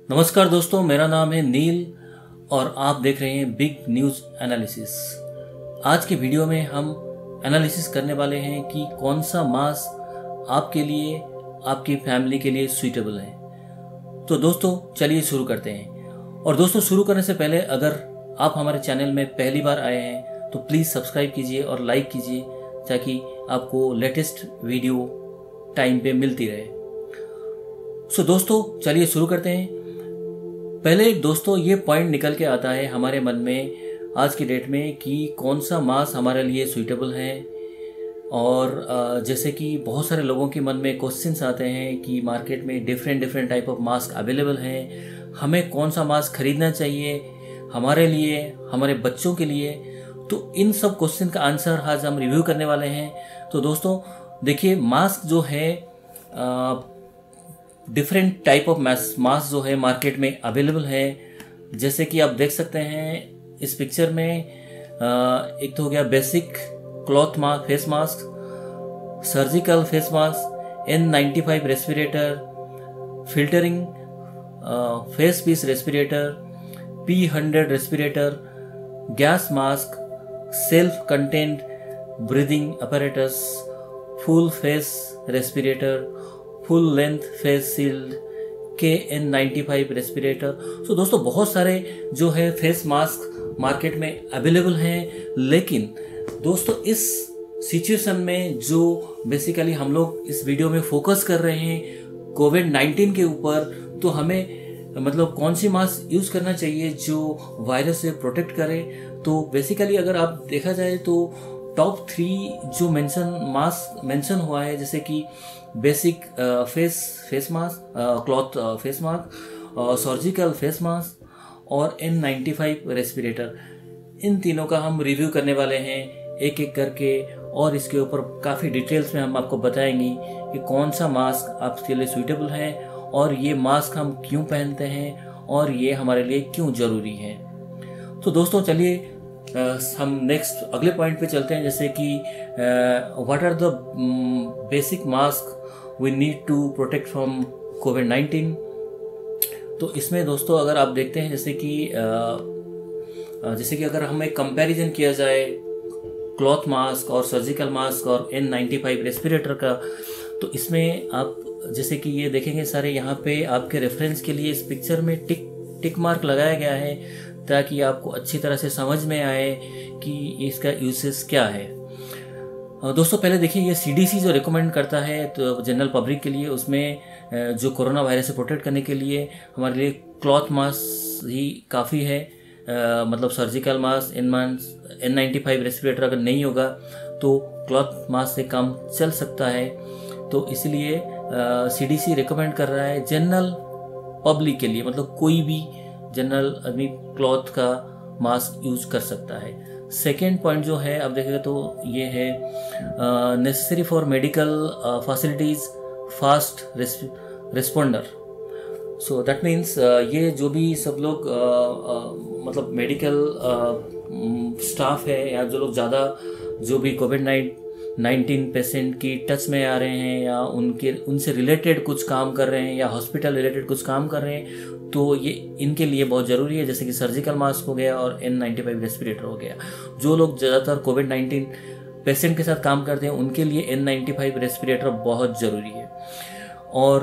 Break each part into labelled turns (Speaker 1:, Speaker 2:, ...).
Speaker 1: नमस्कार दोस्तों, मेरा नाम है नील और आप देख रहे हैं बिग न्यूज़ एनालिसिस। आज के वीडियो में हम एनालिसिस करने वाले हैं कि कौन सा मास्क आपके लिए, आपकी फैमिली के लिए सूटेबल है। तो दोस्तों चलिए शुरू करते हैं। और दोस्तों शुरू करने से पहले अगर आप हमारे चैनल में पहली बार आए हैं तो प्लीज़ सब्सक्राइब कीजिए और लाइक कीजिए ताकि आपको लेटेस्ट वीडियो टाइम पे मिलती रहे। सो दोस्तों चलिए शुरू करते हैं। पहले दोस्तों ये पॉइंट निकल के आता है हमारे मन में आज की डेट में कि कौन सा मास्क हमारे लिए सूटेबल है। और जैसे कि बहुत सारे लोगों के मन में क्वेश्चंस आते हैं कि मार्केट में different type of mask available हैं, हमें कौन सा मास्क खरीदना चाहिए हमारे लिए, हमारे बच्चों के लिए। तो इन सब क्वेश्चन का आंसर आज हम रिव्यू करने वाले हैं। तो दोस्तों देखिए, मास्क जो है डिफरेंट टाइप ऑफ मास्क जो है मार्केट में अवेलेबल है। जैसे कि आप देख सकते हैं इस पिक्चर में, एक तो हो गया basic cloth mask, face mask, surgical face mask, N95 respirator, filtering face piece respirator, P100 respirator, gas mask, self content breathing apparatus, full face respirator, full length face shield, KN95 respirator. So दोस्तों बहुत सारे जो है face mask market में available हैं। लेकिन दोस्तों इस सिचुएशन में जो बेसिकली हम लोग इस वीडियो में फोकस कर रहे हैं कोविड-19 के ऊपर, तो हमें मतलब कौन सी मास्क यूज करना चाहिए जो वायरस से प्रोटेक्ट करे। तो बेसिकली अगर आप देखा जाए तो टॉप 3 जो मास्क मेंशन हुआ है, जैसे कि basic face mask, cloth face mask, surgical face mask और N95 रेस्पिरेटर। इन तीनों का हम रिव्यू करने वाले हैं एक एक करके, और इसके ऊपर काफ़ी डिटेल्स में हम आपको बताएंगे कि कौन सा मास्क आपके लिए सूटेबल है और ये मास्क हम क्यों पहनते हैं और ये हमारे लिए क्यों ज़रूरी है। तो दोस्तों चलिए हम नेक्स्ट अगले पॉइंट पे चलते हैं, जैसे कि what are the basic mask we need to protect from कोविड-19। तो इसमें दोस्तों अगर आप देखते हैं जैसे कि अगर हमें कंपैरिजन किया जाए क्लॉथ मास्क और सर्जिकल मास्क और N95 रेस्पिरेटर का, तो इसमें आप जैसे कि ये देखेंगे सारे यहाँ पे आपके रेफरेंस के लिए इस पिक्चर में टिक मार्क लगाया गया है ताकि आपको अच्छी तरह से समझ में आए कि इसका यूसेस क्या है। दोस्तों पहले देखिए, ये CDC जो रिकमेंड करता है तो जनरल पब्लिक के लिए, उसमें जो कोरोना वायरस से प्रोटेक्ट करने के लिए हमारे लिए क्लॉथ मास्क ही काफ़ी है। मतलब सर्जिकल मास्क, N95 रेस्पिरेटर अगर नहीं होगा तो क्लॉथ मास्क से काम चल सकता है। तो इसलिए CDC रिकमेंड कर रहा है जनरल पब्लिक के लिए, मतलब कोई भी जनरल आदमी क्लॉथ का मास्क यूज कर सकता है। सेकेंड पॉइंट जो है आप देखेंगे तो ये है necessary for medical facilities fast responder. So that means ये जो भी सब लोग मतलब मेडिकल स्टाफ है या जो लोग ज़्यादा जो भी कोविड-19 पेशेंट की टच में आ रहे हैं या उनसे रिलेटेड कुछ काम कर रहे हैं या हॉस्पिटल रिलेटेड कुछ काम कर रहे हैं, तो ये इनके लिए बहुत ज़रूरी है। जैसे कि सर्जिकल मास्क हो गया और N95 रेस्पिरेटर हो गया। जो लोग ज़्यादातर कोविड-19 पेशेंट के साथ काम करते हैं उनके लिए N95 रेस्पिरेटर बहुत ज़रूरी है। और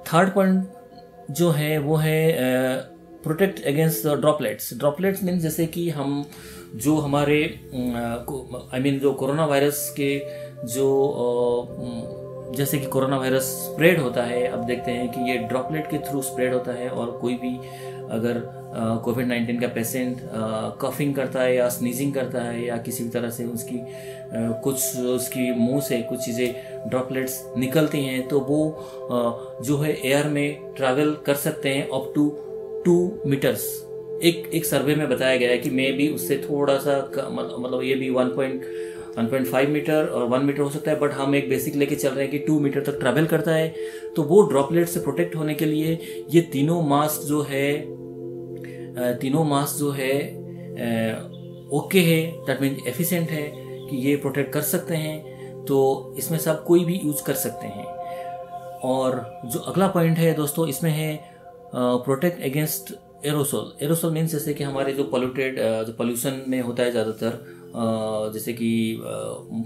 Speaker 1: थर्ड पॉइंट जो है वो है प्रोटेक्ट अगेंस्ट ड्रॉपलेट्स मीन्स जैसे कि हम जो हमारे जो कोरोना वायरस के जैसे कि कोरोना वायरस स्प्रेड होता है, अब देखते हैं कि ये ड्रॉपलेट के थ्रू स्प्रेड होता है। और कोई भी अगर कोविड-19 का पेशेंट कफिंग करता है या स्नीजिंग करता है या किसी भी तरह से उसकी मुंह से कुछ चीज़ें ड्रॉपलेट्स निकलती हैं, तो वो जो है एयर में ट्रैवल कर सकते हैं अप टू 2 मीटर्स। एक सर्वे में बताया गया है कि मे भी उससे थोड़ा सा मतलब ये भी 1.5 मीटर और 1 मीटर हो सकता है, बट हम एक बेसिक लेके चल रहे हैं कि 2 मीटर तक ट्रैवल करता है। तो वो ड्रॉपलेट से प्रोटेक्ट होने के लिए ये तीनों मास्क जो है ओके है, दैट मीन एफिशिएंट है कि ये प्रोटेक्ट कर सकते हैं। तो इसमें से आप कोई भी यूज कर सकते हैं। और जो अगला पॉइंट है दोस्तों, इसमें है protect against aerosol. Aerosol means जैसे कि हमारे जो पोल्यूशन में होता है ज़्यादातर, जैसे कि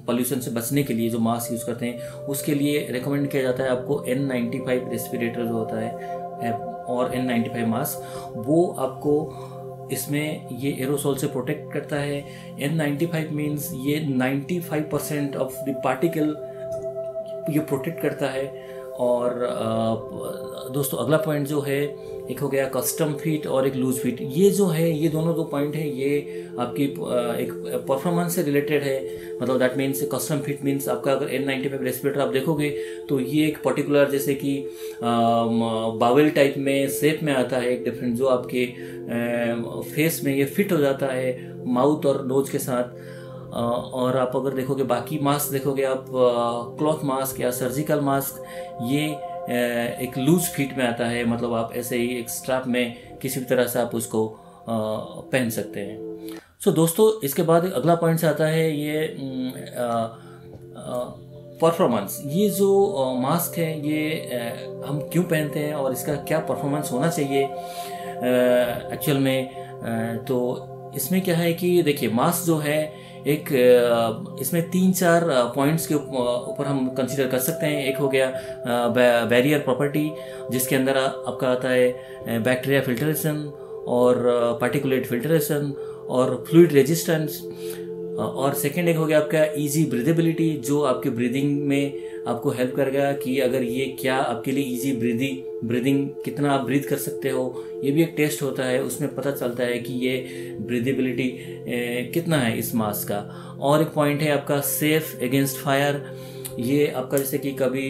Speaker 1: पोल्यूशन से बचने के लिए जो मास्क यूज़ करते हैं उसके लिए रिकमेंड किया जाता है आपको N95 रेस्पिरेटर जो होता है और N95 मास्क, वो आपको इसमें ये एरोसोल से प्रोटेक्ट करता है। N95 मीन्स ये 95% ऑफ द पार्टिकल ये प्रोटेक्ट करता है। और दोस्तों अगला पॉइंट जो है, एक हो गया कस्टम फिट और एक लूज फिट। ये जो है, ये दोनों जो पॉइंट है ये आपकी एक परफॉर्मेंस से रिलेटेड है। मतलब that means custom fit means आपका अगर N95 रेस्पिरेटर आप देखोगे तो ये एक पर्टिकुलर जैसे कि बावल टाइप में शेप में आता है, एक डिफरेंट, जो आपके फेस में ये फिट हो जाता है माउथ और नोज के साथ। और आप अगर देखोगे बाकी मास्क देखोगे आप, क्लॉथ मास्क या सर्जिकल मास्क, ये एक लूज फिट में आता है। मतलब आप ऐसे ही एक स्ट्रैप में किसी भी तरह से आप उसको पहन सकते हैं। सो दोस्तों इसके बाद अगला पॉइंट से आता है ये परफॉर्मेंस। ये जो मास्क है ये हम क्यों पहनते हैं और इसका क्या परफॉर्मेंस होना चाहिए एक्चुअल में। तो इसमें क्या है कि देखिए, मास्क जो है एक इसमें 3-4 पॉइंट्स के ऊपर हम कंसीडर कर सकते हैं। एक हो गया बैरियर प्रॉपर्टी, जिसके अंदर आपका आता है बैक्टीरिया फिल्ट्रेशन और पार्टिकुलेट फिल्ट्रेशन और फ्लूइड रेजिस्टेंस। और सेकेंड एक हो गया आपका इजी ब्रीदेबिलिटी, जो आपके ब्रीदिंग में आपको हेल्प करेगा कि अगर ये क्या आपके लिए इजी ब्रीदिंग कितना आप ब्रीथ कर सकते हो। ये भी एक टेस्ट होता है, उसमें पता चलता है कि ये ब्रीदेबिलिटी कितना है इस मास्क का। और एक पॉइंट है आपका सेफ अगेंस्ट फायर। ये आपका जैसे कि कभी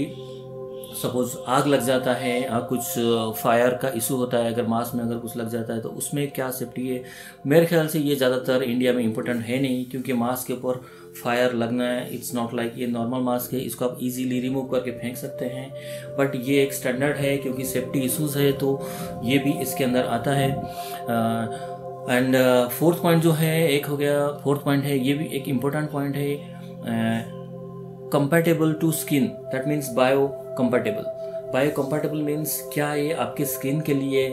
Speaker 1: सपोज आग लग जाता है, कुछ फायर का इशू होता है, अगर मास्क में अगर कुछ लग जाता है तो उसमें क्या सेफ्टी है। मेरे ख्याल से ये ज़्यादातर इंडिया में इम्पोर्टेंट है नहीं, क्योंकि मास्क के ऊपर फायर लगना है, इट्स नॉट लाइक ये नॉर्मल मास्क है, इसको आप इजीली रिमूव करके फेंक सकते हैं। बट ये एक स्टैंडर्ड है, क्योंकि सेफ्टी इशूज़ है तो ये भी इसके अंदर आता है। एंड फोर्थ पॉइंट जो है, एक हो गया फोर्थ पॉइंट है, ये भी एक इम्पोर्टेंट पॉइंट है, compatible to skin. That means biocompatible means क्या ये आपके स्किन के लिए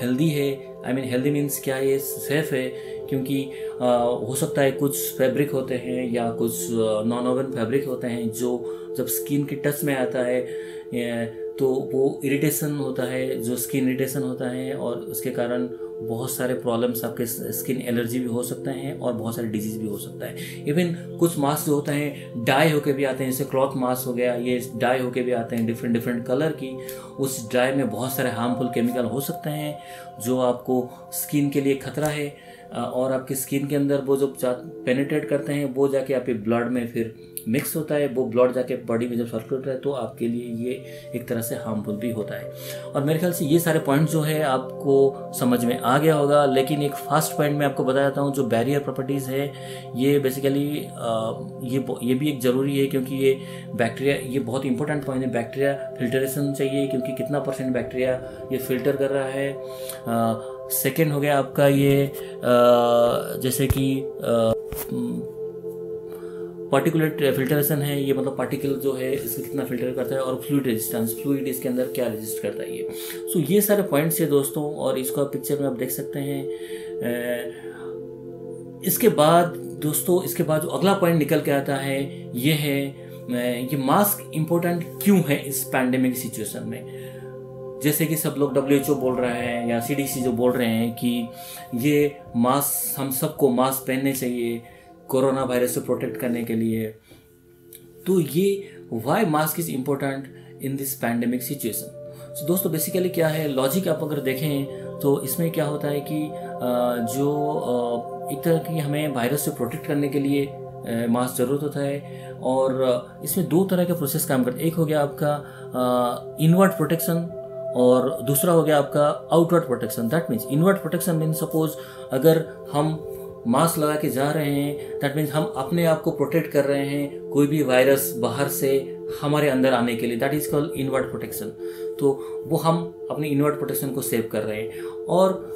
Speaker 1: हेल्दी है। आई मीन हेल्दी मीन्स क्या ये सेफ है, क्योंकि हो सकता है कुछ फैब्रिक होते हैं या कुछ नॉन ओवन फैब्रिक होते हैं जो जब स्किन के टच में आता है तो वो इरिटेशन होता है, जो स्किन इरिटेशन होता है, और उसके कारण बहुत सारे प्रॉब्लम्स, आपके स्किन एलर्जी भी हो सकते हैं और बहुत सारे डिजीज भी हो सकता है। इवन कुछ मास्क जो होते हैं डाई होके भी आते हैं, जैसे क्लॉथ मास्क हो गया, ये डाई होके भी आते हैं डिफरेंट कलर की। उस डाई में बहुत सारे हार्मफुल केमिकल हो सकते हैं जो आपको स्किन के लिए खतरा है, और आपकी स्किन के अंदर वो जो पेनिट्रेट करते हैं वो जाके आपके ब्लड में फिर मिक्स होता है, वो ब्लड जाके बॉडी में जब सर्कुलेट होता है तो आपके लिए ये एक तरह से हार्मफुल भी होता है। और मेरे ख्याल से ये सारे पॉइंट्स जो है आपको समझ में आ गया होगा। लेकिन एक फर्स्ट पॉइंट मैं आपको बता देता हूँ, जो बैरियर प्रॉपर्टीज़ है, ये बेसिकली ये भी एक ज़रूरी है, क्योंकि ये बैक्टीरिया, ये बहुत इंपॉर्टेंट पॉइंट है। बैक्टीरिया फिल्ट्रेशन चाहिए, क्योंकि कितना % बैक्टीरिया ये फिल्टर कर रहा है। सेकेंड हो गया आपका ये जैसे कि पार्टिकुलेट फिल्ट्रेशन है, ये मतलब पार्टिकल जो है इसको कितना फिल्टर करता है, और फ्लूइड रेजिस्टेंस, फ्लूइड इसके अंदर क्या रेजिस्ट करता है ये। सो ये सारे पॉइंट्स है दोस्तों, और इसको आप पिक्चर में आप देख सकते हैं। इसके बाद दोस्तों, इसके बाद जो अगला पॉइंट निकल के आता है ये है, ये मास्क इम्पोर्टेंट क्यों है इस पैंडेमिक सिचुएशन में। जैसे कि सब लोग WHO बोल रहे हैं या CDC जो बोल रहे हैं कि ये मास्क, हम सबको मास्क पहनने चाहिए कोरोना वायरस से प्रोटेक्ट करने के लिए। तो ये why mask is important in this pandemic situation. So दोस्तों बेसिकली क्या है, लॉजिक आप अगर देखें तो इसमें क्या होता है कि जो एक तरह की हमें वायरस से प्रोटेक्ट करने के लिए मास्क ज़रूरत होता है, और इसमें 2 तरह के प्रोसेस काम करते हैं। एक हो गया आपका इनवर्ट प्रोटेक्शन और दूसरा हो गया आपका outward protection. That means inward protection means suppose अगर हम मास्क लगा के जा रहे हैं, दैट मीन्स हम अपने आप को प्रोटेक्ट कर रहे हैं कोई भी वायरस बाहर से हमारे अंदर आने के लिए, that is called inward protection. तो वो हम अपनी इनवर्ट प्रोटेक्शन को सेव कर रहे हैं। और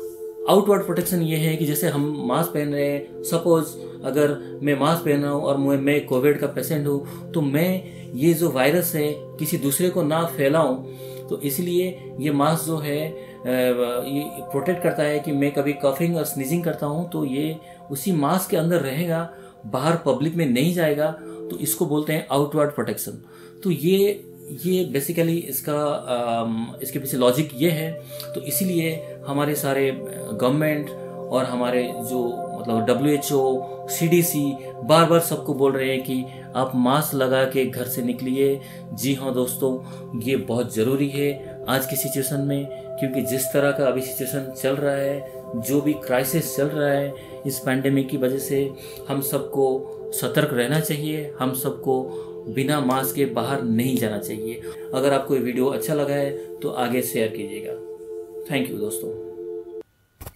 Speaker 1: आउटवर्ड प्रोटेक्शन ये है कि जैसे हम मास्क पहन रहे हैं, सपोज अगर मैं मास्क पहन रहा हूँ और मैं कोविड का पेशेंट हूँ, तो मैं ये जो वायरस है किसी दूसरे को ना फैलाऊँ। तो इसलिए ये मास्क जो है ये प्रोटेक्ट करता है कि मैं कभी कफिंग और स्नीजिंग करता हूँ तो ये उसी मास्क के अंदर रहेगा, बाहर पब्लिक में नहीं जाएगा। तो इसको बोलते हैं आउटवर्ड प्रोटेक्शन। तो ये बेसिकली इसके पीछे लॉजिक ये है। तो इसीलिए हमारे सारे गवर्नमेंट और हमारे जो मतलब WHO, CDC बार बार सबको बोल रहे हैं कि आप मास्क लगा के घर से निकलिए। जी हाँ दोस्तों, ये बहुत ज़रूरी है आज की सिचुएशन में, क्योंकि जिस तरह का अभी सिचुएशन चल रहा है, जो भी क्राइसिस चल रहा है इस पैंडेमिक की वजह से, हम सबको सतर्क रहना चाहिए। हम सबको बिना मास्क के बाहर नहीं जाना चाहिए। अगर आपको ये वीडियो अच्छा लगा है तो आगे शेयर कीजिएगा। थैंक यू दोस्तों।